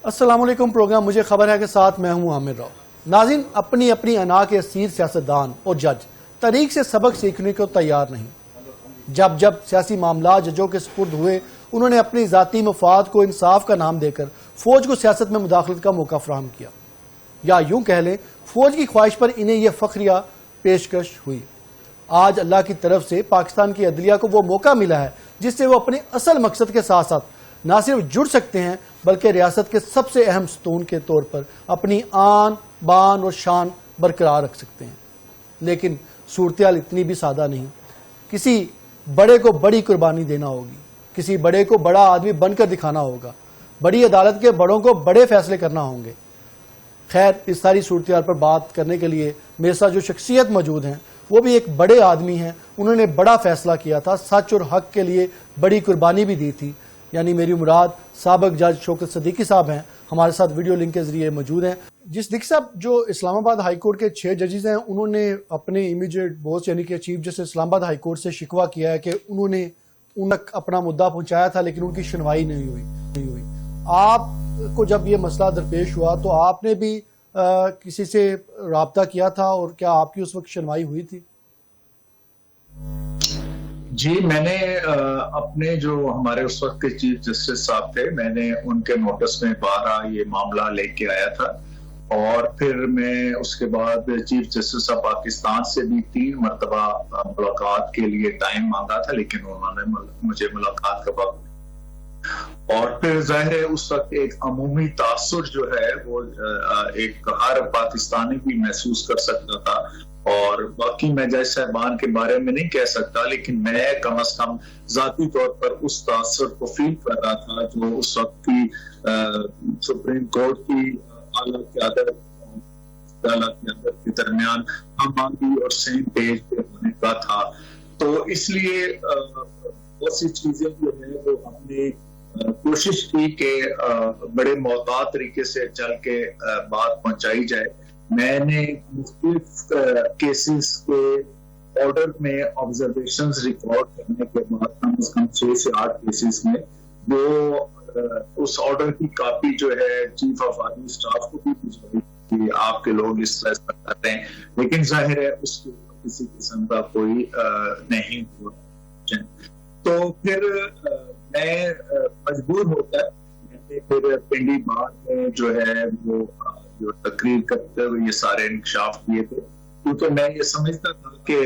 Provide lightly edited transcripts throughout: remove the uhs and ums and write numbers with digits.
السلام علیکم. پروگرام مجھے خبر ہے کے ساتھ میں ہوں عامر راؤ. ناظرین، اپنی اپنی انا کے اسیر سیاستدان اور جج تاریخ سے سبق سیکھنے کو تیار نہیں. جب سیاسی معاملات ججوں کے سپرد ہوئے، انہوں نے اپنی ذاتی مفاد کو انصاف کا نام دے کر فوج کو سیاست میں مداخلت کا موقع فراہم کیا، یا یوں کہہ لیں فوج کی خواہش پر انہیں یہ فخریہ پیشکش ہوئی. آج اللہ کی طرف سے پاکستان کی عدلیہ کو وہ موقع ملا ہے جس سے وہ اپنے اصل مقصد کے ساتھ ساتھ نہ صرف جڑ سکتے ہیں بلکہ ریاست کے سب سے اہم ستون کے طور پر اپنی آن بان اور شان برقرار رکھ سکتے ہیں. لیکن صورتحال اتنی بھی سادہ نہیں. کسی بڑے کو بڑی قربانی دینا ہوگی، کسی بڑے کو بڑا آدمی بن کر دکھانا ہوگا، بڑی عدالت کے بڑوں کو بڑے فیصلے کرنا ہوں گے. خیر، اس ساری صورتحال پر بات کرنے کے لیے میرے ساتھ جو شخصیت موجود ہیں وہ بھی ایک بڑے آدمی ہیں. انہوں نے بڑا فیصلہ کیا تھا، سچ اور حق کے لیے بڑی قربانی بھی دی تھی. یعنی میری مراد سابق جج شوکت صدیقی صاحب ہیں، ہمارے ساتھ ویڈیو لنک کے ذریعے موجود ہیں. جس صدیقی صاحب جو اسلام آباد ہائی کورٹ کے 6 ججز ہیں، انہوں نے اپنے امیجیٹ باس یعنی کہ چیف جسٹس اسلام آباد ہائی کورٹ سے شکوہ کیا ہے کہ انہوں نے ان تک اپنا مدعا پہنچایا تھا لیکن ان کی سنوائی نہیں ہوئی. آپ کو جب یہ مسئلہ درپیش ہوا تو آپ نے بھی کسی سے رابطہ کیا تھا، اور کیا آپ کی اس وقت سنوائی ہوئی تھی؟ جی، میں نے اپنے جو ہمارے اس وقت کے چیف جسٹس صاحب تھے، میں نے ان کے نوٹس میں 12 یہ معاملہ لے کے آیا تھا، اور پھر میں اس کے بعد چیف جسٹس آف پاکستان سے بھی 3 مرتبہ ملاقات کے لیے ٹائم مانگا تھا، لیکن انہوں نے مجھے ملاقات کا وقت. اور پھر ظاہر ہے اس وقت ایک عمومی تاثر جو ہے وہ ایک ہر پاکستانی بھی محسوس کر سکتا تھا. اور باقی میں جج صاحبان کے بارے میں نہیں کہہ سکتا، لیکن میں کم از کم ذاتی طور پر اس تاثر کو فیل کر رہا تھا جو اس وقت کی سپریم کورٹ کی اعلیٰ قیادت کے درمیان ہم آہنگی اور سیم پیج پہ ہونے کا تھا. تو اس لیے بہت سی چیزیں جو ہے وہ ہم نے کوشش کی کہ بڑے محتاط طریقے سے چل کے بات پہنچائی جائے. میں نے مختلف کیسز کے آرڈر میں آبزرویشنز ریکارڈ کرنے کے بعد کم از کم 6 سے 8 کیسز میں وہ اس آرڈر کی کاپی جو ہے چیف آف آرمی اسٹاف کو بھی بھجوائی کہ آپ کے لوگ اس طرح کرتے ہیں، لیکن ظاہر ہے اس کے کسی قسم کا کوئی نہیں ہوا. تو پھر میں مجبور ہوتا میں نے پھر پنڈی باغ میں جو ہے وہ جو تقریر کرتے ہوئے یہ سارے انکشاف کیے تھے، کیونکہ میں یہ سمجھتا تھا کہ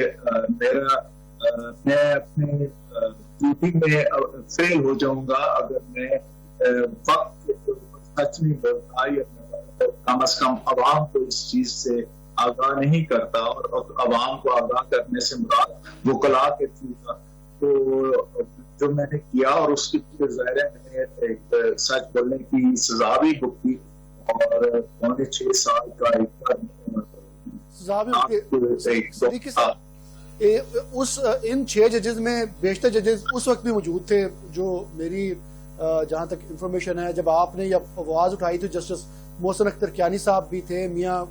میں اپنے ڈیوٹی میں فیل ہو جاؤں گا اگر میں وقت سچ نہیں بولتا یا کم از کم عوام کو اس چیز سے آگاہ نہیں کرتا. اور عوام کو آگاہ کرنے سے مراد وکلاء کے تھرو تھا. تو جو میں نے کیا، اور اس کی ظاہر ہے میں نے ایک سچ بولنے کی سزا بھی بھگتی اور 6 سال کا ان 6 ججز میں بیشتر ججز اس وقت بھی موجود تھے جو میری جہاں تک انفارمیشن ہے جب آپ نے یہ آواز اٹھائی تھی. جسٹس محسن اختر کیانی صاحب بھی تھے، میاں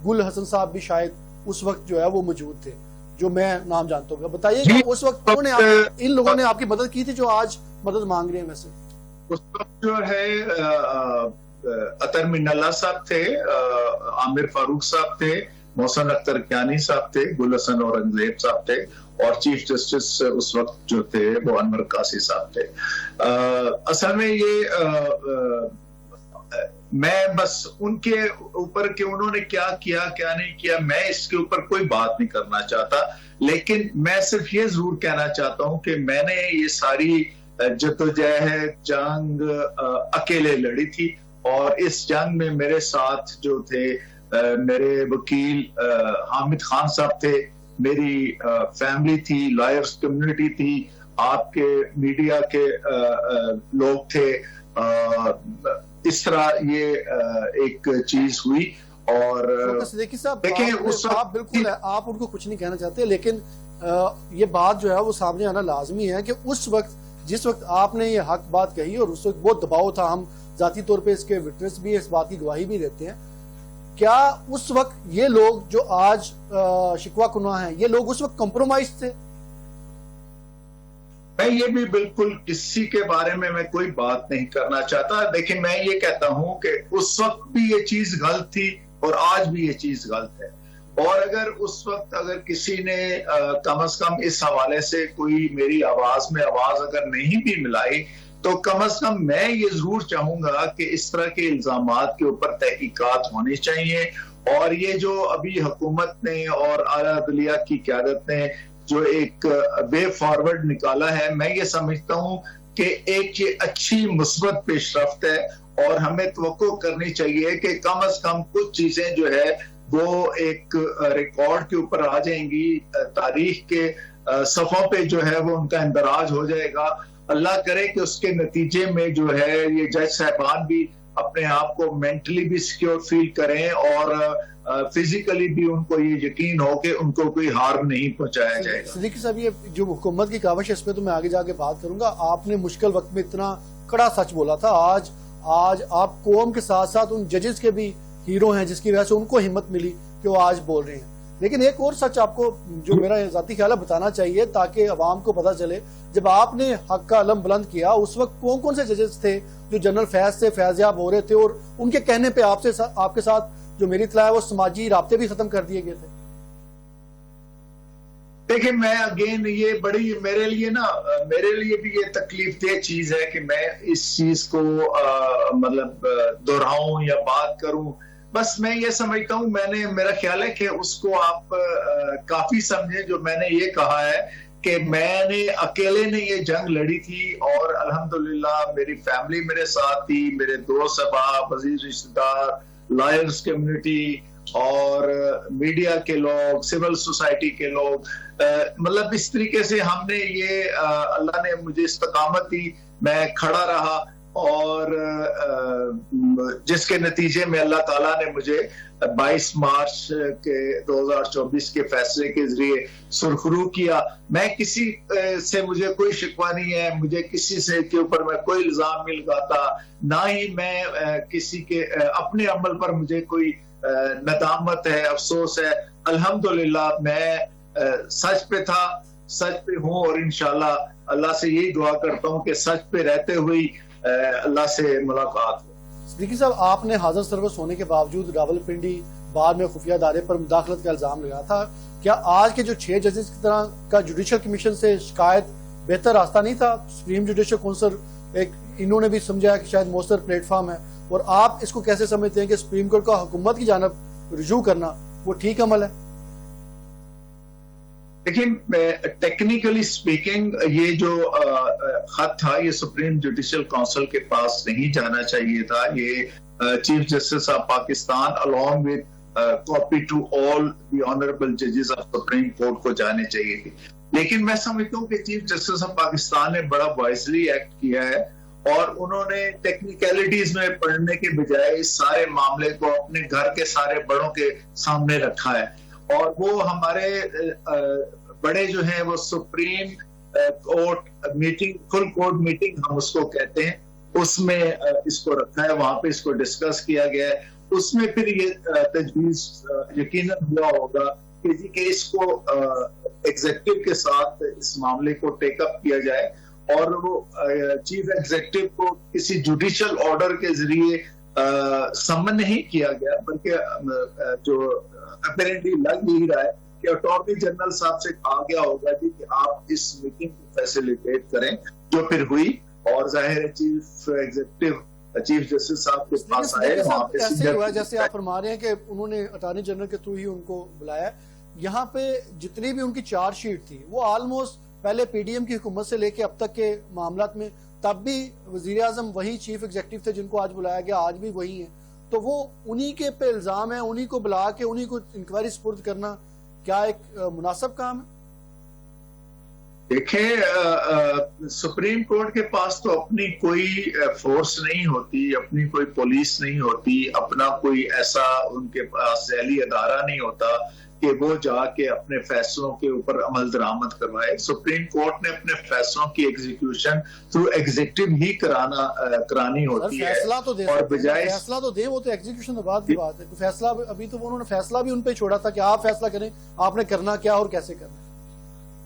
گل حسن صاحب بھی شاید اس وقت جو ہے وہ موجود تھے، جو میں نام جانتا ہوں. بتائیے کہ اس وقت ان لوگوں نے آپ کی مدد کی تھی جو آج مدد مانگ رہے ہیں؟ ویسے اس وقت جو ہے اطہر من اللہ صاحب تھے، عامر فاروق صاحب تھے، محسن اختر کیانی صاحب تھے، گل حسن اورنگزیب صاحب تھے، اور چیف جسٹس اس وقت جو تھے وہ انور قاسی صاحب تھے. اصل میں یہ میں بس ان کے اوپر کہ انہوں نے کیا کیا کیا نہیں کیا، میں اس کے اوپر کوئی بات نہیں کرنا چاہتا. لیکن میں صرف یہ ضرور کہنا چاہتا ہوں کہ میں نے یہ ساری جدوجہد جنگ اکیلے لڑی تھی، اور اس جنگ میں میرے ساتھ جو تھے میرے وکیل حامد خان صاحب تھے، میری فیملی تھی، لائرز کمیونٹی تھی، آپ کے میڈیا کے لوگ تھے. اس طرح یہ ایک چیز ہوئی. اور صدیقی صاحب بالکل آپ ان کو کچھ نہیں کہنا چاہتے، لیکن یہ بات جو ہے وہ سامنے آنا لازمی ہے کہ اس وقت جس وقت آپ نے یہ حق بات کہی اور اس وقت بہت دباؤ تھا، ہم ذاتی طور پہ اس کے وٹنس بھی اس بات کی گواہی بھی دیتے ہیں، کیا اس وقت یہ لوگ جو آج شکوہ کنواں ہیں یہ لوگ اس وقت کمپرومائز تھے؟ میں یہ بھی بالکل کسی کے بارے میں کوئی بات نہیں کرنا چاہتا، لیکن میں یہ کہتا ہوں کہ اس وقت بھی یہ چیز غلط تھی اور آج بھی یہ چیز غلط ہے، اور اگر اس وقت اگر کسی نے کم از کم اس حوالے سے کوئی میری آواز میں آواز اگر نہیں بھی ملائی، تو کم از کم میں یہ ضرور چاہوں گا کہ اس طرح کے الزامات کے اوپر تحقیقات ہونی چاہیے، اور یہ جو ابھی حکومت نے اور اعلیٰ عدلیہ کی قیادت نے جو ایک وے فارورڈ نکالا ہے، میں یہ سمجھتا ہوں کہ ایک یہ اچھی مثبت پیش رفت ہے، اور ہمیں توقع کرنی چاہیے کہ کم از کم کچھ چیزیں جو ہے وہ ایک ریکارڈ کے اوپر آ جائیں گی، تاریخ کے صفحوں پہ جو ہے وہ ان کا اندراج ہو جائے گا۔ اللہ کرے کہ اس کے نتیجے میں جو ہے یہ جج صاحبان بھی اپنے آپ کو مینٹلی بھی سیکیور فیل کریں، اور فزیکلی بھی ان کو یہ یقین ہو کہ ان کو کوئی ہارم نہیں پہنچایا جائے گا۔ صدیقی صاحب، یہ جو حکومت کی کاوش ہے اس پہ تو میں آگے جا کے بات کروں گا، آپ نے مشکل وقت میں اتنا کڑا سچ بولا تھا، آج آپ قوم کے ساتھ ساتھ ان ججز کے بھی ہیرو ہیں جس کی وجہ سے ان کو ہمت ملی کہ وہ آج بول رہے ہیں۔ لیکن ایک اور سچ آپ کو جو میرا ذاتی خیال ہے بتانا چاہیے تاکہ عوام کو پتہ چلے، جب آپ نے حق کا علم بلند کیا اس وقت کون کون سے ججز تھے جو جنرل فیض سے فیضیاب ہو رہے تھے، اور ان کے کہنے پہ آپ کے ساتھ جو میری اطلاع ہے وہ سماجی رابطے بھی ختم کر دیے گئے تھے؟ دیکھیں، میں اگین یہ بڑی میرے لیے بھی یہ تکلیف دہ چیز ہے کہ میں اس چیز کو مطلب دہراؤں یا بات کروں۔ بس میں یہ سمجھتا ہوں، میرا خیال ہے کہ اس کو آپ کافی سمجھیں جو میں نے یہ کہا ہے کہ میں نے اکیلے نے یہ جنگ لڑی تھی، اور الحمدللہ میری فیملی میرے ساتھ تھی، میرے دوست احباب، عزیز رشتہ دار، لائرز کمیونٹی اور میڈیا کے لوگ، سول سوسائٹی کے لوگ، مطلب اس طریقے سے ہم نے یہ اللہ نے مجھے استقامت دی، میں کھڑا رہا، اور جس کے نتیجے میں اللہ تعالیٰ نے مجھے 22 مارچ کے 2024 کے فیصلے کے ذریعے سرخرو کیا۔ میں کسی سے مجھے کوئی شکوہ نہیں ہے، مجھے کسی سے کے اوپر میں کوئی الزام نہیں لگاتا، نہ ہی میں کسی کے اپنے عمل پر مجھے کوئی ندامت ہے، افسوس ہے۔ الحمدللہ میں سچ پہ تھا، سچ پہ ہوں، اور انشاءاللہ اللہ سے یہی دعا کرتا ہوں کہ سچ پہ رہتے ہوئی اللہ سے ملاقات ہو۔ صدیقی صاحب، آپ نے حاضر سروس ہونے کے باوجود راول پنڈی بعد میں خفیہ ادارے پر مداخلت کا الزام لگایا تھا، کیا آج کے جو 6 ججز کی طرح کا جوڈیشل کمیشن سے شکایت بہتر راستہ نہیں تھا؟ سپریم جوڈیشل کونسل انہوں نے بھی سمجھا کہ شاید مؤثر پلیٹ فارم ہے، اور آپ اس کو کیسے سمجھتے ہیں کہ سپریم کورٹ کا حکومت کی جانب رجوع کرنا وہ ٹھیک عمل ہے؟ لیکن ٹیکنیکلی سپیکنگ یہ جو خط تھا یہ سپریم جوڈیشل کونسل کے پاس نہیں جانا چاہیے تھا، یہ chief justice of Pakistan along with copy to all the honorable judges of supreme court کو جانے چاہیے تھی۔ لیکن میں سمجھتا ہوں کہ چیف جسٹس آف پاکستان نے بڑا وائزلی ایکٹ کیا ہے، اور انہوں نے ٹیکنیکلٹیز میں پڑھنے کے بجائے اس سارے معاملے کو اپنے گھر کے سارے بڑوں کے سامنے رکھا ہے، اور وہ ہمارے بڑے جو ہیں وہ supreme court meeting, full court meeting ہم اس کو کہتے ہیں، اس میں اس کو رکھا ہے، وہاں پہ اس کو ڈسکس کیا گیا ہے۔ اس میں پھر یہ تجویز یقیناً ہوا ہوگا کہ اس کو ایگزیکٹو کے ساتھ اس معاملے کو ٹیک اپ کیا جائے، اور وہ چیف ایگزیکٹو کو کسی جوڈیشل آرڈر کے ذریعے سمن نہیں کیا گیا، بلکہ جو اپیرنٹلی لگ نہیں رہا ہے کہ اٹارنی جنرل صاحب سے کہا گیا ہوگا کہ آپ اس میٹنگ کو فیسیلیٹیٹ کریں، جو پھر ہوئی، اور ظاہر چیف ایگزیکٹو چیف جسٹس صاحب کے پاس آئے، وہاں پہ ایسے ہوا جیسے آپ فرما رہے ہیں کہ انہوں نے اٹارنی جنرل کے تھرو ہی ان کو بلایا۔ یہاں پہ جتنی بھی ان کی چارج شیٹ تھی وہ آلموسٹ پہلے پی ڈی ایم کی حکومت سے لے کے اب تک کے معاملات میں تب بھی وزیر اعظم وہی چیف ایگزیکٹو تھے جن کو آج بلایا گیا، آج بھی وہی ہیں، تو وہ انہی کے پہ الزام ہے، انہی کو بلا کے انہی کو انکوائری سپرد کرنا کیا ایک مناسب کام ہے؟ دیکھیں، سپریم کورٹ کے پاس تو اپنی کوئی فورس نہیں ہوتی، اپنی کوئی پولیس نہیں ہوتی، اپنا کوئی ایسا ان کے پاس ذیلی ادارہ نہیں ہوتا کہ وہ جا کے اپنے فیصلوں کے اوپر عمل درآمد کروائے۔ سپریم کورٹ نے اپنے فیصلوں کی ایگزیکیوشن تھرو ایگزیکٹو ہی کرانی ہوتی ہے، اور بجائے فیصلہ تو دیں، وہ تو ایگزیکیوشن بعد کی بات ہے۔ فیصلہ ابھی تو انہوں نے فیصلہ بھی ان پہ چھوڑا تھا کہ آپ فیصلہ کریں آپ نے کرنا کیا اور کیسے کرنا۔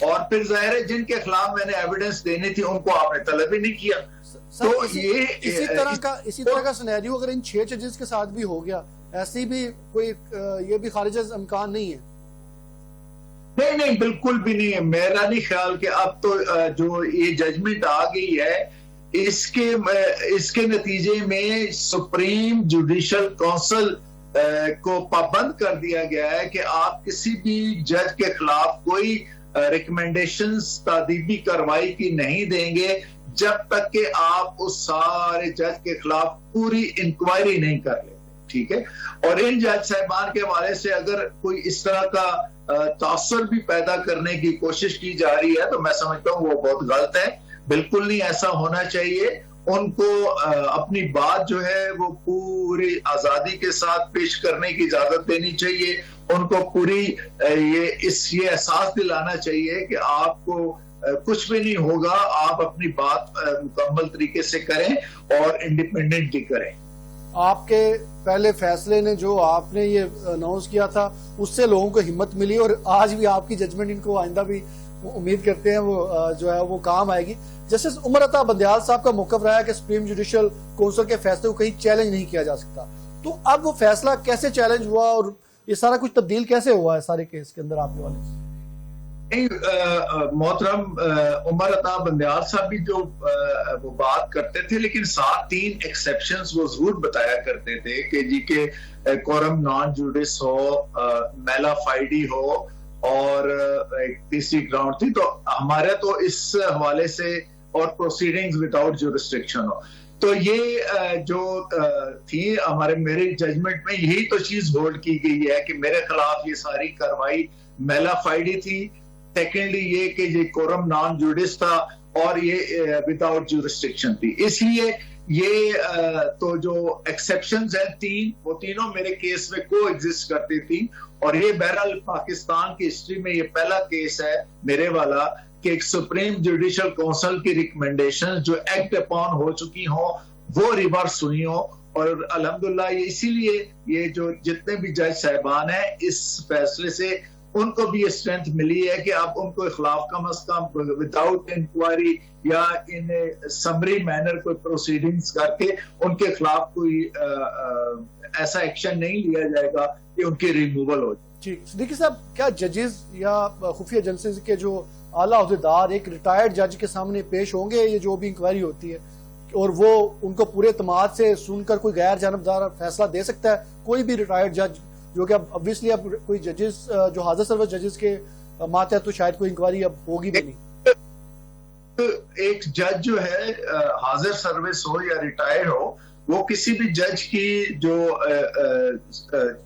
اور پھر ظاہر ہے جن کے خلاف میں نے ایویڈنس دینی تھی ان کو آپ نے طلب ہی نہیں کیا. تو اسی طرح کا سینیریو اگر ان 6 ججز کے ساتھ بھی ہو گیا, ایسی بھی کوئی یہ بھی خارج از امکان نہیں ہے؟ نہیں بالکل بھی نہیں ہے. میرا نہیں خیال کہ اب تو جو یہ ججمنٹ آ گئی ہے اس کے نتیجے میں سپریم جوڈیشل کونسل کو پابند کر دیا گیا ہے کہ آپ کسی بھی جج کے خلاف کوئی ریکمینڈیشنز تعدیبی کارروائی کی نہیں دیں گے جب تک کہ آپ اس سارے جج کے خلاف پوری انکوائری نہیں کر لیں. ٹھیک ہے. اور ان جج صاحبان کے حوالے سے اگر کوئی اس طرح کا تاثر بھی پیدا کرنے کی کوشش کی جا رہی ہے تو میں سمجھتا ہوں وہ بہت غلط ہے. بالکل نہیں ایسا ہونا چاہیے. ان کو اپنی بات جو ہے وہ پوری آزادی کے ساتھ پیش کرنے کی اجازت دینی چاہیے. ان کو پوری یہ احساس دلانا چاہیے کہ آپ کو کچھ بھی نہیں ہوگا, آپ اپنی بات مکمل طریقے سے کریں اور انڈیپینڈنٹلی کریں. آپ کے پہلے فیصلے نے جو آپ نے یہ اناؤنس کیا تھا اس سے لوگوں کو ہمت ملی, اور آج بھی آپ کی ججمنٹ ان کو آئندہ بھی امید کرتے ہیں وہ جو ہے وہ کام آئے گی. جسٹس عمر عطا بندیال صاحب کا موقف رہا ہے کہ سپریم جوڈیشل کونسل کے فیصلے کو کہیں چیلنج نہیں کیا جا سکتا, تو اب وہ فیصلہ کیسے چیلنج ہوا اور یہ سارا کچھ تبدیل کیسے ہوا ہے سارے کیس کے اندر آپ کے والے سے؟ محترم عمر عطا بندیال صاحب بھی جو وہ بات کرتے تھے, لیکن ساتھ 3 ایکسیپشنز وہ ضرور بتایا کرتے تھے کہ جی کہ کورم نان جوڈس ہو, میلا فائڈی ہو اور ایک تیسری گراؤنڈ تھی. تو ہمارے تو اس حوالے سے اور پروسیڈنگز وداؤٹ جورسڈکشن ہو, تو یہ جو تھی میرے ججمنٹ میں یہی تو چیز ہولڈ کی گئی ہے کہ میرے خلاف یہ ساری کاروائی میلا فائڈی تھی. سیکنڈلی یہ کہ یہ کورم نان جوڈس تھا اور یہ وداؤٹ جورسڈکشن تھی. اس لیے یہ تو جو ایکسیپشنز ہیں 3 وہ تینوں میرے کیس میں کو ایگزسٹ کرتی تھی. اور یہ بہرحال پاکستان کی ہسٹری میں یہ پہلا کیس ہے میرے والا کہ ایک سپریم جوڈیشل کونسل کی ریکمنڈیشن جو ایکٹ اپون ہو چکی ہوں وہ ریورس ہوئی ہوں. اور الحمدللہ یہ اسی لیے یہ جو جتنے بھی جج صاحبان ہیں اس فیصلے سے ان کو بھی یہ اسٹرینتھ ملی ہے کہ آپ ان کو خلاف کم از کم وداؤٹ انکوائری یا ان سمری مینر کوئی پروسیڈنگز کر کے ان کے خلاف کوئی ایسا ایکشن نہیں لیا جائے گا کہ ان کی ریموول ہو جائے. جی صدیقی صاحب, کیا ججز یا خفیہ ایجنسیز کے جو اعلیٰ عہدیدار ایک ریٹائرڈ جج کے سامنے پیش ہوں گے یہ جو بھی انکوائری ہوتی ہے, اور وہ ان کو پورے اعتماد سے سن کر کوئی غیر جانبدار فیصلہ دے سکتا ہے کوئی بھی ریٹائرڈ جج, جو کہ ابویسلی اب کوئی ججز جو حاضر سروس ججز کے ماتحت تو شاید کوئی انکوائری اب ہوگی بھی نہیں. ایک جج جو ہے حاضر سروس ہو یا ریٹائر ہو وہ کسی بھی جج کی جو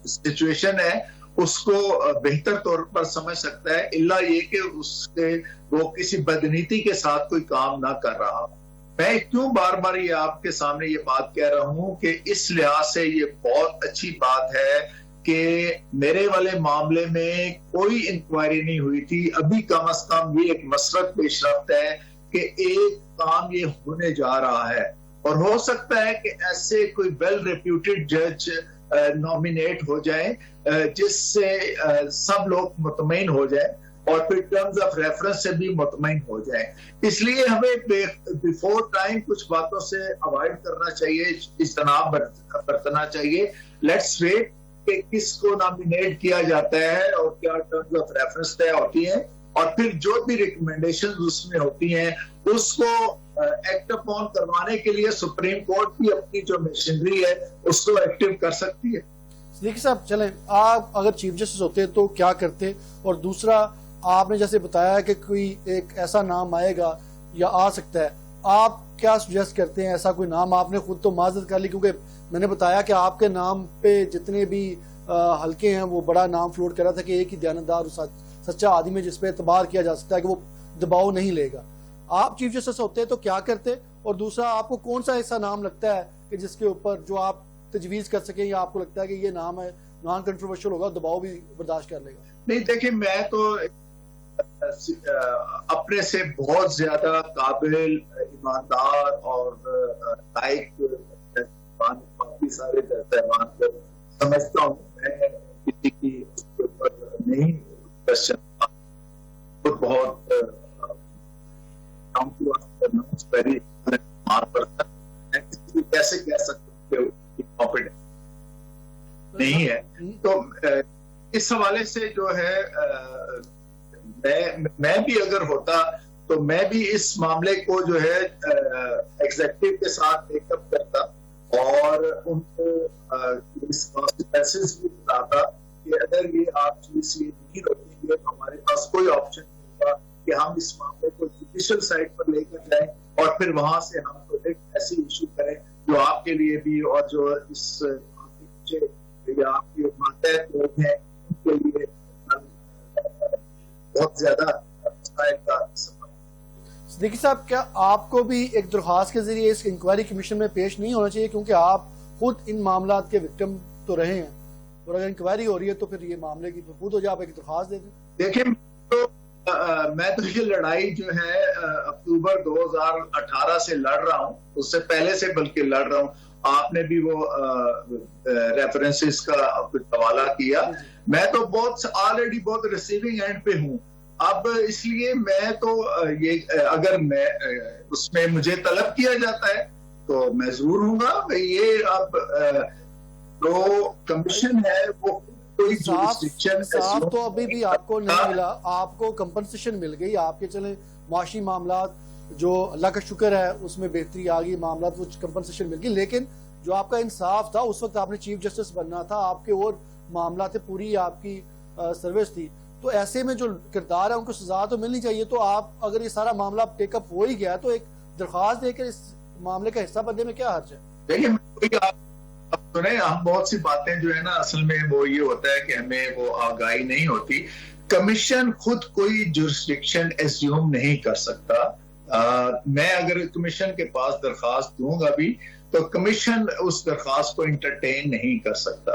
سچویشن ہے اس کو بہتر طور پر سمجھ سکتا ہے, الا یہ کہ اس سے وہ کسی بدنیتی کے ساتھ کوئی کام نہ کر رہا. میں کیوں بار بار یہ آپ کے سامنے یہ بات کہہ رہا ہوں کہ اس لحاظ سے یہ بہت اچھی بات ہے کہ میرے والے معاملے میں کوئی انکوائری نہیں ہوئی تھی. ابھی کم از کم یہ ایک مسرت پیش رفت ہے کہ ایک کام یہ ہونے جا رہا ہے, اور ہو سکتا ہے کہ ایسے کوئی ویل ریپیوٹیڈ جج نامینیٹ ہو جائیں جس سے سب لوگ مطمئن ہو جائیں اور پھر ٹرمز آف ریفرنس سے بھی مطمئن ہو جائیں. اس لیے ہمیں بیفور ٹائم کچھ باتوں سے اوائڈ کرنا چاہیے, اجتناب برتنا چاہیے. لیٹس ویٹ کہ کس کو نامینیٹ کیا جاتا ہے اور کیا ٹرمز آف ریفرنس طے ہوتی ہیں, اور پھر جو بھی ریکمنڈیشن اس میں ہوتی ہیں اس کو ایکٹ اپون کروانے کے لیے سپریم کورٹ بھی اپنی جو مشینری ہے اس کو ایکٹیو کر سکتی ہے. دیکھیے صاحب, چلیں آپ اگر چیف جسٹس ہوتے تو کیا کرتے, اور دوسرا آپ نے جیسے بتایا کہ کوئی ایک ایسا نام آئے گا یا آ سکتا ہے, آپ کیا سجیسٹ کرتے ہیں ایسا کوئی نام؟ آپ نے خود تو معذرت کر لی کیونکہ میں نے بتایا کہ آپ کے نام پہ جتنے بھی حلقے ہیں وہ بڑا نام فلوٹ کر رہا تھا کہ ایک ہی دیانتدار سچا آدمی ہے جس پہ اعتبار کیا جا سکتا ہے کہ وہ دباؤ نہیں لے گا. آپ چیف جسٹس ہوتے تو کیا کرتے؟ اور دوسرا آپ کو کون سا ایسا نام لگتا ہے کہ جس کے اوپر جو آپ تجویز کر سکیں یا آپ کو لگتا ہے کہ یہ نام ہے نان کنٹروورشل ہوگا, دباؤ بھی برداشت کر لے گا؟ نہیں دیکھیں, میں تو اپنے سے بہت زیادہ قابل, ایماندار اور لائق باقی سارے تہوار کو سمجھتا ہوں. میں کسی کی اس کے اوپر نہیں بہت نہیں ہے. تو اس حوالے سے جو ہے میں بھی اگر ہوتا تو میں بھی اس معاملے کو جو ہے ایگزیکٹو کے ساتھ ٹیک اپ کرتا اور ان کو اس کانسیکوینسز بھی بتاتا کہ اگر یہ آپ چیز یہ نہیں روکیں گے تو ہمارے پاس کوئی آپشن نہیں ہوگا کہ ہم اس معاملے کو جوڈیشل سائٹ پر لے کر جائیں اور پھر وہاں سے ہم پروجیکٹ ایسی ایشو کریں جو آپ کے لیے بھی اور جو اس یا آپ کے ماتحت لوگ ہیں ان کے لیے بہت زیادہ مسائل کا سبب. صدیقی صاحب, کیا آپ کو بھی ایک درخواست کے ذریعے اس انکوائری کمیشن میں پیش نہیں ہونا چاہیے, کیونکہ آپ خود ان معاملات کے وکٹم تو رہے ہیں, اور اگر انکوائری ہو رہی ہے تو پھر یہ معاملے کی خود ہو جائے, آپ ایک درخواست دے دیں. دیکھیں میں تو یہ لڑائی جو ہے اکتوبر 2018 سے لڑ رہا ہوں, اس سے پہلے سے بلکہ لڑ رہا ہوں. آپ نے بھی وہ ریفرنسز کا حوالہ کیا. میں تو آلریڈی بہت ریسیونگ اینڈ پہ ہوں. اب اس لیے میں تو یہ اگر میں اس میں مجھے طلب کیا جاتا ہے تو میں ضرور ہوں گا. یہ اب جو کمیشن ہے وہ کوئی صاف تو ابھی بھی آپ کو نہیں ملا, آپ کو کمپنسیشن مل گئی. آپ کے چلیں معاشی معاملات جو اللہ کا شکر ہے اس میں بہتری آ گئی, معاملات وہ کمپنسیشن مل گئی, لیکن جو آپ کا انصاف تھا اس وقت آپ نے چیف جسٹس بننا تھا, آپ کے اور معاملات پوری آپ کی سروس تھی. تو ایسے میں جو کردار ہے ان کو سزا تو ملنی چاہیے. تو آپ اگر یہ سارا معاملہ ٹیک اپ ہو ہی گیا تو ایک درخواست دے کر اس معاملے کا حصہ بننے میں کیا حرج ہے؟ دیکھیں سنیں, ہم بہت سی باتیں جو ہے نا اصل میں وہ یہ ہوتا ہے کہ ہمیں وہ آگاہی نہیں ہوتی. کمیشن خود کوئی جورسڈکشن ایزیوم نہیں کر سکتا. میں اگر کمیشن کے پاس درخواست دوں گا بھی تو کمیشن اس درخواست کو انٹرٹین نہیں کر سکتا.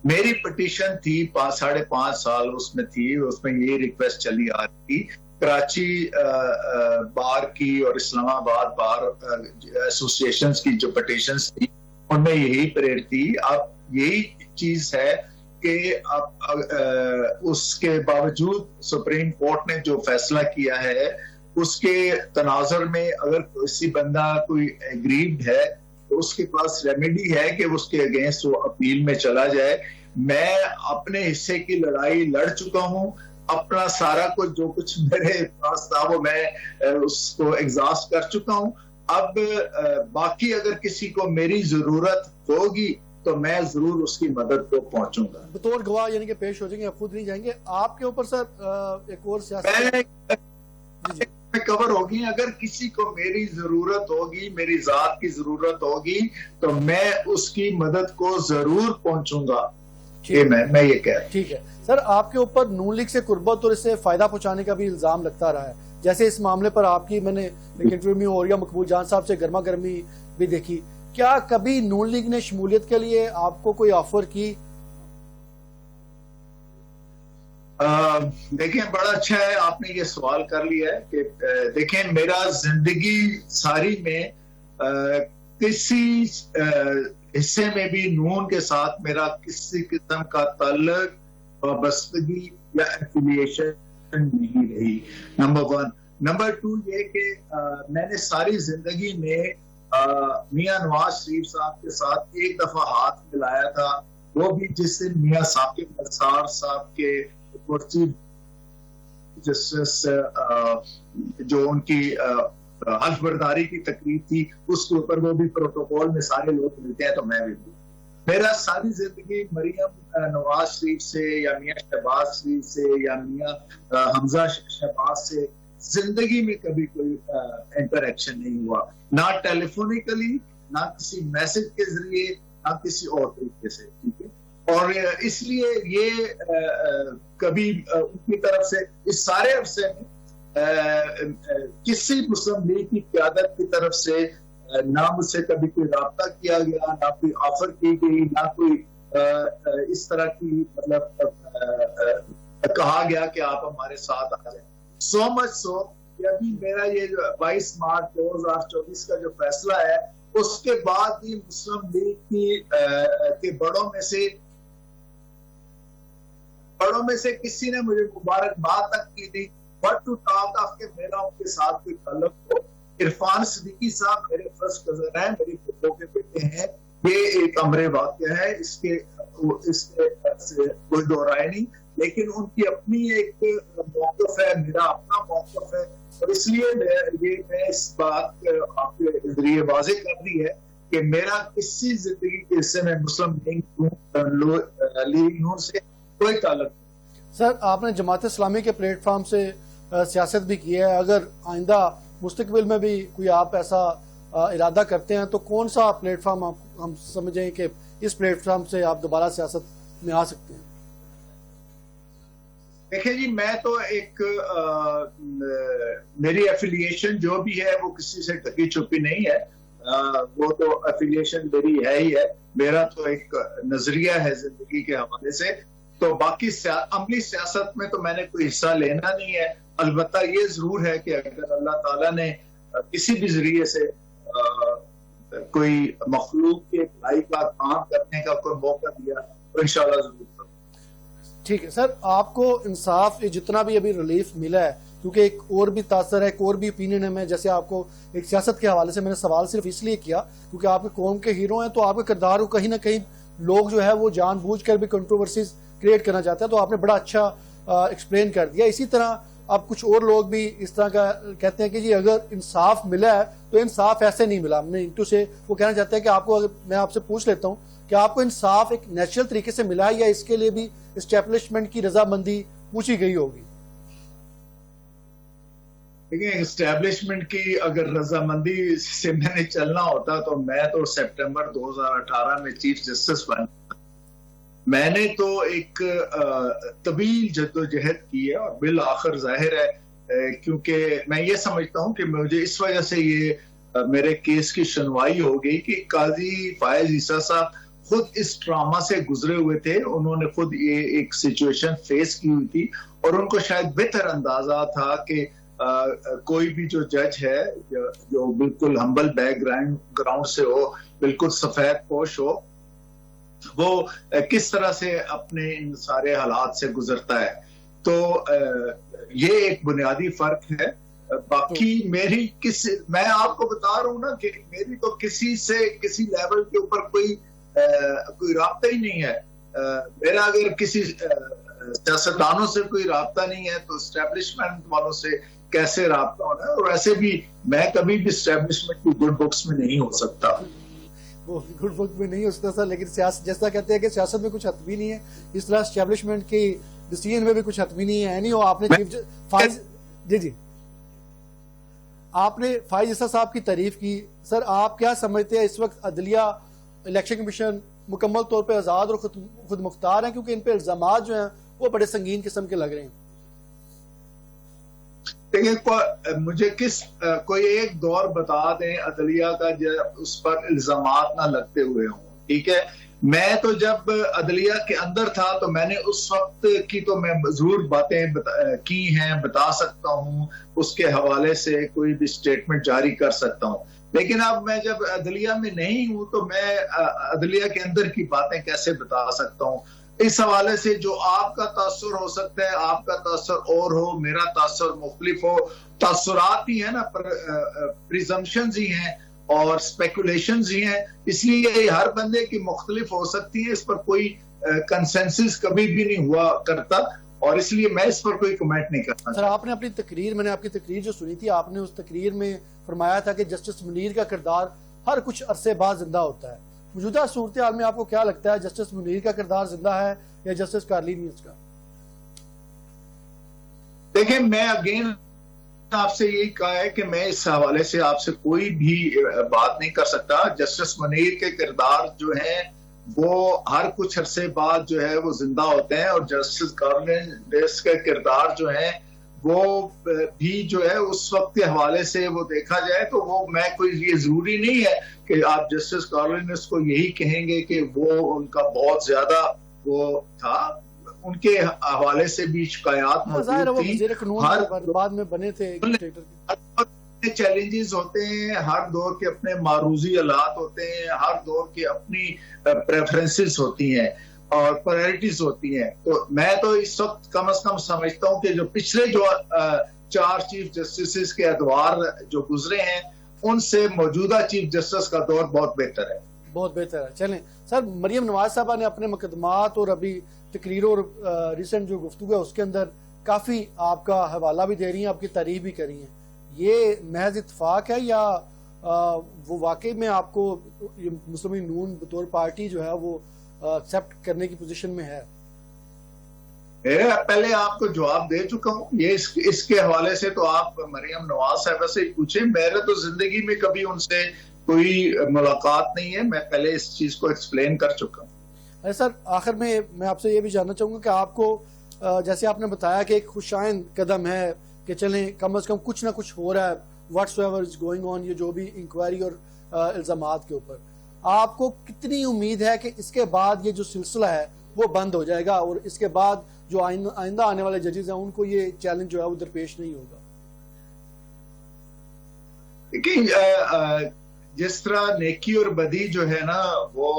میری پٹیشن تھی 5.5 سال اس میں تھی, اس میں یہ ریکویسٹ چلی آ رہی تھی. کراچی بار کی اور اسلام آباد بار ایسوسیشنز کی جو پٹیشنز تھی ان میں یہی پریڈ تھی. اب یہی چیز ہے کہ اب اس کے باوجود سپریم کورٹ نے جو فیصلہ کیا ہے اس کے تناظر میں اگر کسی بندہ کوئی ایگریوڈ ہے تو اس کے پاس ریمیڈی ہے کہ اس کے اگینسٹ وہ اپیل میں چلا جائے. میں اپنے حصے کی لڑائی لڑ چکا ہوں. اپنا سارا کچھ جو کچھ میرے پاس تھا وہ میں اس کو ایگزاسٹ کر چکا ہوں. اب باقی اگر کسی کو میری ضرورت ہوگی تو میں ضرور اس کی مدد کو پہنچوں گا. بطور گواہ یعنی کہ پیش ہو جائیں گے, آپ خود نہیں جائیں گے. آپ کے اوپر سر ایک اور سیاست کور ہوگی. اگر کسی کو میری ضرورت ہوگی, میری ذات کی ضرورت ہوگی تو میں اس کی مدد کو ضرور پہنچوں گا. میں یہ کہہ رہا ہوں. ٹھیک ہے سر, آپ کے اوپر نون لیگ سے قربت اور اس سے فائدہ پہنچانے کا بھی الزام لگتا رہا ہے. جیسے اس معاملے پر آپ کی میں نے ایک انٹرویو میں اوریا مقبول جان صاحب سے گرما گرمی بھی دیکھی. کیا کبھی نون لیگ نے شمولیت کے لیے آپ کو کوئی آفر کی؟ دیکھیں بڑا اچھا ہے آپ نے یہ سوال کر لیا ہے کہ دیکھیں میرا زندگی ساری میں کسی حصے میں بھی نون کے ساتھ میرا کسی قسم کا تعلق وابستگی یا ایفیلیشن نہیں رہی. نمبر 1. نمبر 2 یہ کہ میں نے ساری زندگی میں میاں نواز شریف صاحب کے ساتھ ایک دفعہ ہاتھ ملایا تھا, وہ بھی جس دن میاں ثاقب نثار صاحب کے جسٹس جو ان کی حلف برداری کی تقریب تھی اس کے اوپر وہ بھی پروٹوکول میں سارے لوگ ملتے ہیں تو میں بھی ہوں. میرا ساری زندگی مریم نواز شریف سے یا میاں شہباز شریف سے یا میاں حمزہ شہباز سے زندگی میں کبھی کوئی انٹریکشن نہیں ہوا, نہ ٹیلیفونیکلی, نہ کسی میسج کے ذریعے, نہ کسی اور طریقے سے. ٹھیک ہے, اور اس لیے یہ کبھی ان کی طرف سے اس سارے عرصے میں کسی مسلم لیگ کی قیادت کی طرف سے نہ مجھ سے کبھی کوئی رابطہ کیا گیا, نہ کوئی آفر کی گئی, نہ کوئی اس طرح کی مطلب کہا گیا کہ آپ ہمارے ساتھ آ جائیں. سو مچ سو کہ ابھی میرا یہ 22 مارچ 2024 کا جو فیصلہ ہے اس کے بعد بھی مسلم لیگ کے بڑوں میں سے کسی نے مجھے مبارکباد تک کی تھی. بٹ ٹو ٹاک آف کہ میرا ان کے ساتھ کوئی تعلق ہو. عرفان صدیقی صاحب میرے فرسٹ کزن ہیں, میری پھپھو کے بیٹے ہیں. یہ ایک امر واقعہ ہے, اس کے اس سے کوئی دو رائے نہیں، لیکن ان کی اپنی ایک موقف ہے، میرا اپنا موقف ہے، اور اس لیے میں اس بات آپ کے ذریعے واضح کر دی ہے کہ میرا کسی زندگی کے حصے میں مسلم لیگ نون سے کوئی تعلق نہیں۔ سر آپ نے جماعت اسلامی کے پلیٹ فارم سے سیاست بھی کی ہے، اگر آئندہ مستقبل میں بھی کوئی آپ ایسا ارادہ کرتے ہیں تو کون سا پلیٹ فارم ہم سمجھیں کہ اس پلیٹ فارم سے آپ دوبارہ سیاست میں آ سکتے ہیں؟ دیکھیں جی، میں تو ایک میری ایفیلیشن جو بھی ہے وہ کسی سے ڈھکی چھپی نہیں ہے، وہ تو ایفیلیشن میری ہے ہی ہے، میرا تو ایک نظریہ ہے زندگی کے حوالے سے، تو باقی عملی سیاست میں تو میں نے کوئی حصہ لینا نہیں ہے۔ البتہ یہ ضرور ہے کہ اگر اللہ تعالیٰ نے کسی بھی ذریعے سے کوئی مخلوق کے بھائی کا کام کرنے کا کوئی موقع دیا تو انشاءاللہ ضرور کروں۔ ٹھیک ہے سر، آپ کو انصاف جتنا بھی ابھی ریلیف ملا ہے، کیونکہ ایک اور بھی تاثر ہے، ایک اور بھی اوپینین ہے، میں جیسے آپ کو ایک سیاست کے حوالے سے میں نے سوال صرف اس لیے کیا کیونکہ آپ کے قوم کے ہیرو ہیں، تو آپ کے کردار کو کہیں نہ کہیں لوگ جو ہے وہ جان بوجھ کر بھی کنٹروورسیز کریٹ کرنا چاہتے ہیں، تو آپ نے بڑا اچھا ایکسپلین کر دیا۔ اسی طرح اب کچھ اور لوگ بھی اس طرح کا کہتے ہیں کہ جی اگر انصاف ملا ہے تو انصاف ایسے نہیں ملا، ہم نے انٹو سے وہ کہنا چاہتے ہیں کہ آپ کو، اگر میں آپ سے پوچھ لیتا ہوں کہ آپ کو انصاف ایک نیچرل طریقے سے ملا ہے یا اس کے لیے بھی اسٹیبلشمنٹ کی رضامندی پوچھی گئی ہوگی؟ دیکھیں، اسٹیبلشمنٹ کی اگر رضامندی سے میں نے چلنا ہوتا تو میں تو سپٹمبر 2018 میں چیف جسٹس بن، میں نے تو ایک طویل جدوجہد کی ہے، اور بالآخر ظاہر ہے کیونکہ میں یہ سمجھتا ہوں کہ مجھے اس وجہ سے یہ میرے کیس کی سنوائی ہو گئی کہ قاضی فائز عیسیٰ صاحب خود اس ٹراما سے گزرے ہوئے تھے، انہوں نے خود یہ ایک سچویشن فیس کی ہوئی تھی، اور ان کو شاید بہتر اندازہ تھا کہ کوئی بھی جو جج ہے جو بالکل ہمبل بیک گراؤنڈ سے ہو، بالکل سفید پوش ہو، وہ کس طرح سے اپنے ان سارے حالات سے گزرتا ہے۔ تو یہ ایک بنیادی فرق ہے۔ باقی میں آپ کو بتا رہا ہوں نا کہ میری تو کسی سے کسی لیول کے اوپر کوئی رابطہ ہی نہیں ہے۔ میرا اگر کسی سیاستدانوں سے کوئی رابطہ نہیں ہے تو اسٹیبلشمنٹ والوں سے کیسے رابطہ ہونا ہے؟ اور ایسے بھی میں کبھی بھی اسٹیبلشمنٹ کی گڈ بکس میں نہیں ہو سکتا۔ وہ گڈ بک میں نہیں ہو سکتا سر، لیکن سیاست جیسا کہتے ہیں کہ سیاست میں کچھ حتمی نہیں ہے، اس طرح اسٹیبلشمنٹ کی ڈیسیژن میں بھی کچھ حتمی نہیں ہے۔ نہیں ہو آپ نے جی آپ نے فائز عیسیٰ صاحب کی تعریف کی، سر آپ کیا سمجھتے ہیں اس وقت عدلیہ الیکشن کمیشن مکمل طور پہ آزاد اور خود مختار ہیں؟ کیونکہ ان پہ الزامات جو ہیں وہ بڑے سنگین قسم کے لگ رہے ہیں۔ دیکھیں، مجھے کوئی ایک دور بتا دیں عدلیہ کا جب اس پر الزامات نہ لگتے ہوئے ہوں، ٹھیک ہے؟ میں تو جب عدلیہ کے اندر تھا تو میں نے اس وقت کی تو میں ضرور باتیں کی ہیں، بتا سکتا ہوں، اس کے حوالے سے کوئی بھی سٹیٹمنٹ جاری کر سکتا ہوں، لیکن اب میں جب عدلیہ میں نہیں ہوں تو میں عدلیہ کے اندر کی باتیں کیسے بتا سکتا ہوں؟ اس حوالے سے جو آپ کا تاثر ہو سکتا ہے، آپ کا تاثر اور ہو، میرا تاثر مختلف ہو، تاثرات ہی ہیں نا، پریزمپشنز ہی ہیں اور سپیکولیشنز ہی ہیں، اس لیے ہر بندے کی مختلف ہو سکتی ہے، اس پر کوئی کنسنسس کبھی بھی نہیں ہوا کرتا، اور اس لیے میں اس پر کوئی کمنٹ نہیں کرتا۔ سر آپ نے اپنی تقریر، میں نے آپ کی تقریر جو سنی تھی، آپ نے اس تقریر میں فرمایا تھا کہ جسٹس منیر کا کردار ہر کچھ عرصے بعد زندہ ہوتا ہے۔ موجودہ صورتحال میں آپ کو کیا لگتا ہے، جسٹس منیر کا کردار زندہ ہے یا جسٹس کارلینیس کا؟ دیکھیں، میں اگین آپ سے یہی کہا ہے کہ میں اس حوالے سے آپ سے کوئی بھی بات نہیں کر سکتا۔ جسٹس منیر کے کردار جو ہیں وہ ہر کچھ عرصے بعد جو ہے وہ زندہ ہوتے ہیں، اور جسٹس کارلینیس کے کردار جو ہیں وہ بھی جو ہے اس وقت کے حوالے سے وہ دیکھا جائے تو وہ میں کوئی یہ ضروری نہیں ہے کہ آپ جسٹس کارلینیس کو یہی کہیں گے کہ وہ ان کا بہت زیادہ وہ تھا، ان کے حوالے سے بھی شکایات بعد میں بنے تھے۔ چیلنجز ہوتے ہیں، ہر دور کے اپنے معروضی حالات ہوتے ہیں، ہر دور کی اپنی پریفرنسز ہوتی ہیں اور پرائرٹیز ہوتی ہیں۔ تو میں تو اس وقت کم از کم سمجھتا ہوں کہ جو پچھلے جو 4 چیف جسٹسز کے ادوار جو گزرے ہیں ان سے موجودہ چیف جسٹس کا دور بہت بہتر ہے۔ بہت بہتر ہے. چلیں سر, مریم نواز صاحبہ نے اپنے مقدمات اور ابھی تقریروں اور ریسنٹ جو گفتگو ہے اس کے اندر کافی آپ کا حوالہ بھی دے رہی ہیں, آپ کی تعریف بھی کر رہی ہیں. یہ محض اتفاق ہے یا وہ واقعی میں آپ کو مسلم لیگ نون بطور پارٹی جو ہے وہ ایکسیپٹ کرنے کی پوزیشن میں ہے؟ پہلے آپ کو جواب دے چکا ہوں. یہ اس کے حوالے سے تو آپ مریم نواز صاحبہ سے پوچھیں. میرے تو زندگی میں کبھی ان سے کوئی ملاقات نہیں ہے. میں پہلے اس چیز کو ایکسپلین کر چکا ہوں. سر آخر میں آپ سے یہ بھی جاننا چاہوں گا کہ آپ کو جیسے آپ نے بتایا کہ ایک خوشائند قدم ہے کہ چلیں کم از کم کچھ نہ کچھ ہو رہا ہے, what's ever is going on, یہ جو بھی انکوائری اور الزامات کے اوپر, آپ کو کتنی امید ہے کہ اس کے بعد یہ جو سلسلہ ہے وہ بند ہو جائے گا اور اس کے بعد جو آئندہ آنے والے ججز ہیں ان کو یہ چیلنج جو ہے وہ درپیش نہیں ہوگا؟ دیکھیں, جس طرح نیکی اور بدی جو ہے نا وہ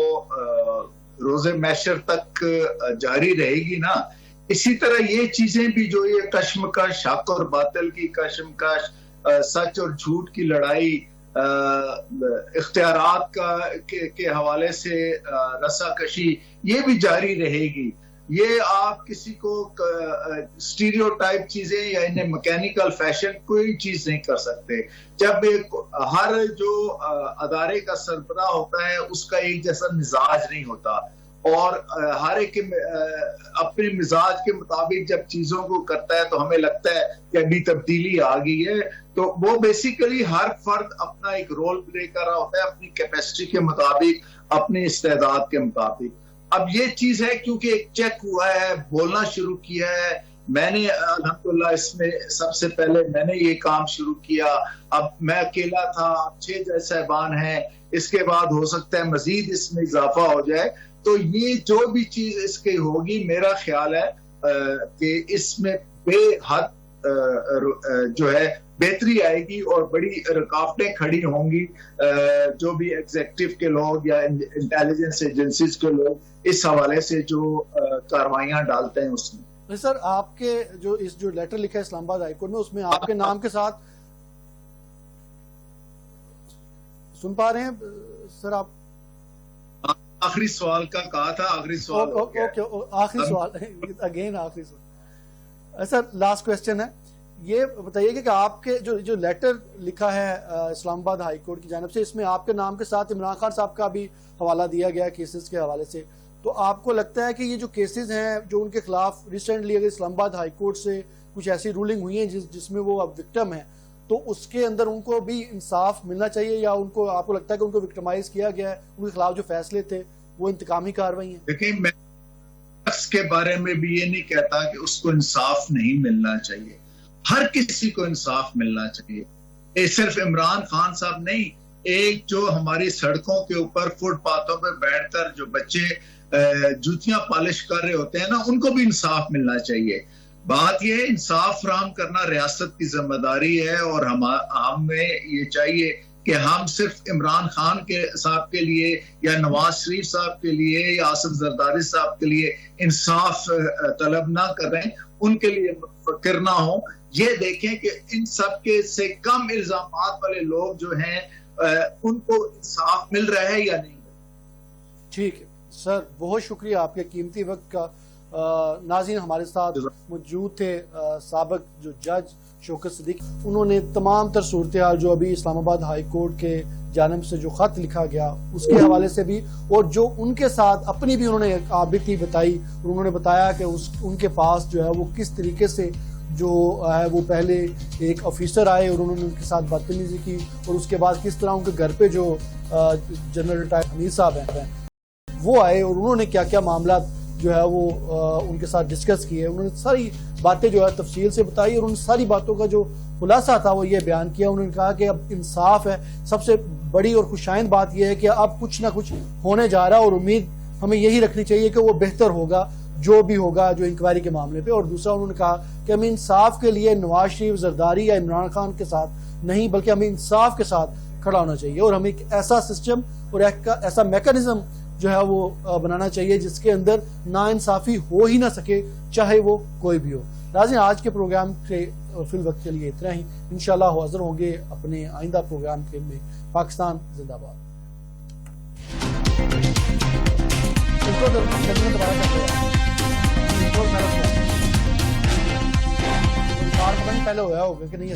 روز محشر تک جاری رہے گی نا, اسی طرح یہ چیزیں بھی جو یہ کشمکش, حق اور باطل کی کشمکش, سچ اور جھوٹ کی لڑائی, اختیارات کے حوالے سے رساکشی, یہ بھی جاری رہے گی. یہ آپ کسی کو اسٹیریو ٹائپ چیزیں یا انہیں مکینیکل فیشن کوئی چیز نہیں کر سکتے. جب ہر جو ادارے کا سربراہ ہوتا ہے اس کا ایک جیسا مزاج نہیں ہوتا, اور ہر ایک اپنے مزاج کے مطابق جب چیزوں کو کرتا ہے تو ہمیں لگتا ہے کہ ابھی تبدیلی آ گئی ہے. تو وہ بیسیکلی ہر فرد اپنا ایک رول پلے کر رہا ہوتا ہے اپنی کیپیسٹی کے مطابق, اپنی استعداد کے مطابق. اب یہ چیز ہے کیونکہ ایک چیک ہوا ہے, بولنا شروع کیا ہے. میں نے الحمدللہ اس میں سب سے پہلے میں نے یہ کام شروع کیا. اب میں اکیلا تھا, اب 6 جج صاحبان ہیں, اس کے بعد ہو سکتا ہے مزید اس میں اضافہ ہو جائے. تو یہ جو بھی چیز اس کی ہوگی, میرا خیال ہے کہ اس میں بے حد جو ہے بہتری آئے گی اور بڑی رکاوٹیں کھڑی ہوں گی. جو بھی ایگزیکٹو کے لوگ یا انٹیلیجنس ایجنسیز کے لوگ اس حوالے سے جو کاروائیاں ڈالتے ہیں اس میں. سر آپ کے جو لیٹر لکھا ہے اسلام آباد ہائی کورٹ میں, اس میں آپ کے نام کے ساتھ, سن پا رہے ہیں سر آپ؟ آخری سوال کا کہا تھا, آخری سوال آخری سوال اگین آخری سوال. سر لاسٹ کوسچن ہے, یہ بتائیے کہ آپ کے جو لیٹر لکھا ہے اسلام آباد ہائی کورٹ کی جانب سے, اس میں آپ کے نام کے ساتھ عمران خان صاحب کا بھی حوالہ دیا گیا کیسز کے حوالے سے. تو آپ کو لگتا ہے کہ یہ جو کیسز ہیں جو ان کے خلاف ریسنٹلی اگر اسلام آباد ہائی کورٹ سے کچھ ایسی رولنگ ہوئی ہیں جس میں وہ اب وکٹم ہیں, تو اس کے اندر ان کو بھی انصاف ملنا چاہیے, یا ان کو آپ کو لگتا ہے کہ ان کو وکٹمائز کیا گیا ہے, ان کے خلاف جو فیصلے تھے وہ انتقامی کارروائی ہیں؟ دیکھیں, میں اس کے بارے میں بھی یہ نہیں کہتا کہ اس کو انصاف نہیں ملنا چاہیے. ہر کسی کو انصاف ملنا چاہیے. صرف عمران خان صاحب نہیں, ایک جو ہماری سڑکوں کے اوپر فٹ پاتھوں پہ بیٹھ کر جو بچے جوتیاں پالش کر رہے ہوتے ہیں نا, ان کو بھی انصاف ملنا چاہیے. بات یہ ہے انصاف فراہم کرنا ریاست کی ذمہ داری ہے, اور ہمیں یہ چاہیے کہ ہم صرف عمران خان صاحب کے لیے یا نواز شریف صاحب کے لیے یا آصف زرداری صاحب کے لیے انصاف طلب نہ کریں, ان کے لیے فکر نہ ہو. یہ دیکھیں کہ ان سب کے سے کم الزامات والے لوگ جو ہیں ان کو انصاف مل رہا ہے یا نہیں. ٹھیک ہے سر, بہت شکریہ آپ کے قیمتی وقت کا. ناظرین, ہمارے ساتھ موجود تھے سابق جو جج شوکت صدیقی. انہوں نے تمام تر صورتحال جو ابھی اسلام آباد ہائی کورٹ کے جانب سے جو خط لکھا گیا اس کے حوالے سے بھی, اور جو ان کے ساتھ اپنی بھی انہوں نے آبتی بتائی, اور انہوں نے بتایا کہ ان کے پاس جو ہے وہ کس طریقے سے جو ہے وہ پہلے ایک آفیسر آئے اور انہوں نے ان کے ساتھ بدتمیزی کی, اور اس کے بعد کس طرح ان کے گھر پہ جو جنرل ریٹائر حمید صاحب ہیں وہ آئے اور انہوں نے کیا کیا معاملات جو ہے وہ ان کے ساتھ ڈسکس کیے. انہوں نے ساری باتیں جو ہے تفصیل سے بتائی, اور ان ساری باتوں کا جو خلاصہ تھا وہ یہ بیان کیا. انہوں نے کہا کہ اب انصاف ہے. سب سے بڑی اور خوشائند بات یہ ہے کہ اب کچھ نہ کچھ ہونے جا رہا ہے, اور امید ہمیں یہی رکھنی چاہیے کہ وہ بہتر ہوگا جو بھی ہوگا جو انکوائری کے معاملے پہ. اور دوسرا انہوں نے کہا کہ ہمیں انصاف کے لیے نواز شریف, زرداری یا عمران خان کے ساتھ نہیں, بلکہ ہمیں انصاف کے ساتھ کھڑا ہونا چاہیے, اور ہمیں ایک ایسا سسٹم اور ایسا میکانزم جو ہے وہ بنانا چاہیے جس کے اندر ناانصافی ہو ہی نہ سکے, چاہے وہ کوئی بھی ہو. ناظرین, آج کے پروگرام کے فی الوقت کے لیے اتنا ہی. انشاءاللہ حاضر ہوں گے اپنے آئندہ پروگرام کے میں. پاکستان زندہ باد. دوبارہ کر رہے ہیں پہلے ہوا ہوگا کہ نہیں